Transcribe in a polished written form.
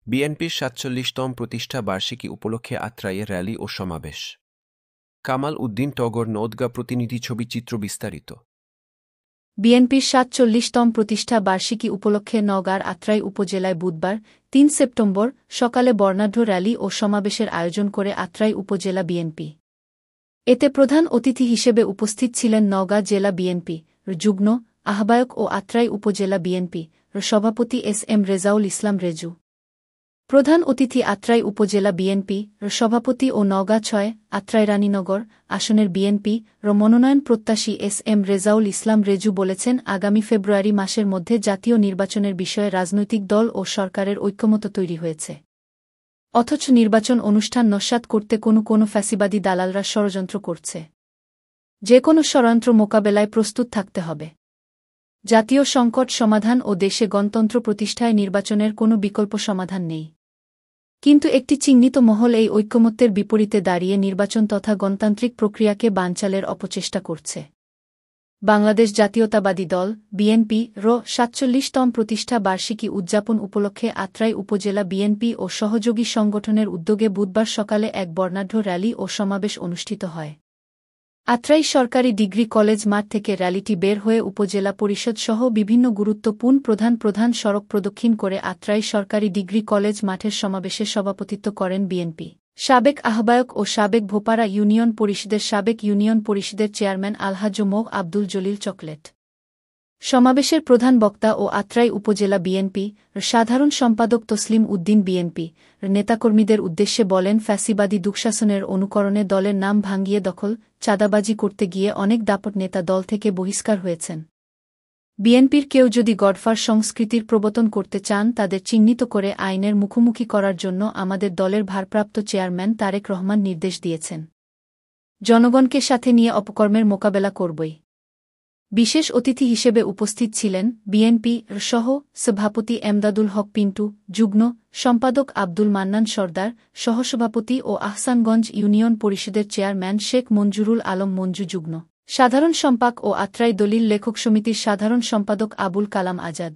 বিএনপির ৪৭তম প্রতিষ্ঠা বার্ষিকী উপলক্ষে আত্রাইয়ে র্যালি ও সমাবেশ। কামাল উদ্দিন টগর নওদগা প্রতিনিধি ছবি চিত্র বিস্তারিত। বিএনপির ৪৭তম প্রতিষ্ঠা বার্ষিকী উপলক্ষে নওগাঁর আত্রাই উপজেলায় বুধবার ৩ সেপ্টেম্বর সকালে বর্ণাঢ্য র্যালি ও সমাবেশের আয়োজন করে আত্রাই উপজেলা বিএনপি। এতে প্রধান অতিথি হিসেবে উপস্থিত ছিলেন নওগাঁ জেলা বিএনপি যুগ্ম আহ্বায়ক ও আত্রাই উপজেলা বিএনপি সভাপতি এস.এম. রেজাউল ইসলাম রেজু। প্রধান অতিথি আত্রাই উপজেলা বিএনপি সভাপতি ও নওগাঁ ৬ আত্রাই রানীনগর আসনের বিএনপি মনোনয়ন প্রত্যাশী এস.এম. রেজাউল ইসলাম রেজু বলেছেন, আগামী ফেব্রুয়ারি মাসের মধ্যে জাতীয় নির্বাচনের বিষয়ে রাজনৈতিক দল ও সরকারের ঐক্যমত তৈরি হয়েছে। অথচ নির্বাচন অনুষ্ঠান নস্যাৎ করতে কোনো ফ্যাসিবাদী দালালরা ষড়যন্ত্র করছে। যে কোনো ষড়যন্ত্র মোকাবেলায় প্রস্তুত থাকতে হবে। জাতীয় সংকট সমাধান ও দেশে গণতন্ত্র প্রতিষ্ঠায় নির্বাচনের কোনো বিকল্প সমাধান নেই। কিন্তু একটি চিহ্নিত মহল এই ঐক্যমত্যের বিপরীতে দাঁড়িয়ে নির্বাচন তথা গণতান্ত্রিক প্রক্রিয়াকে বানচালের অপচেষ্টা করছে। বাংলাদেশ জাতীয়তাবাদী দল বিএনপি ৪৭তম প্রতিষ্ঠা বার্ষিকী উদযাপন উপলক্ষে আত্রাই উপজেলা বিএনপি ও সহযোগী সংগঠনের উদ্যোগে বুধবার সকালে এক বর্ণাঢ্য র্যালি ও সমাবেশ অনুষ্ঠিত হয়। আত্রাই সরকারি ডিগ্রি কলেজ মাঠ থেকে র্যালিটি বের হয়ে উপজেলা পরিষদ সহ বিভিন্ন গুরুত্বপূর্ণ প্রধান সড়ক প্রদক্ষিণ করে আত্রাই সরকারি ডিগ্রি কলেজ মাঠের সমাবেশে সভাপতিত্ব করেন বিএনপি সাবেক আহ্বায়ক ও সাবেক ভোপারা ইউনিয়ন পরিষদের সাবেক ইউনিয়ন পরিষদের চেয়ারম্যান আলহাজ্ব মোঃ আব্দুল জলিল চকলেট। সমাবেশের প্রধান বক্তা ও আত্রাই উপজেলা বিএনপি সাধারণ সম্পাদক তসলিম উদ্দিন বিএনপি নেতাকর্মীদের উদ্দেশ্যে বলেন, ফ্যাসিবাদী দুঃশাসনের অনুকরণে দলের নাম ভাঙিয়ে দখল চাঁদাবাজি করতে গিয়ে অনেক দাপট নেতা দল থেকে বহিষ্কার হয়েছেন। বিএনপির কেউ যদি গডফার সংস্কৃতির প্রবর্তন করতে চান তাদের চিহ্নিত করে আইনের মুখোমুখি করার জন্য আমাদের দলের ভারপ্রাপ্ত চেয়ারম্যান তারেক রহমান নির্দেশ দিয়েছেন। জনগণকে সাথে নিয়ে অপকর্মের মোকাবেলা করবই। বিশেষ অতিথি হিসেবে উপস্থিত ছিলেন বিএনপি সহ সভাপতি এমদাদুল হক পিন্টু, যুগ্ম সম্পাদক আব্দুল মান্নান সর্দার, সহসভাপতি ও আহসানগঞ্জ ইউনিয়ন পরিষদের চেয়ারম্যান শেখ মঞ্জুরুল আলম মঞ্জু, যুগ্ম সাধারণ সম্পাদক ও আত্রাই দলিল লেখক সমিতির সাধারণ সম্পাদক আবুল কালাম আজাদ।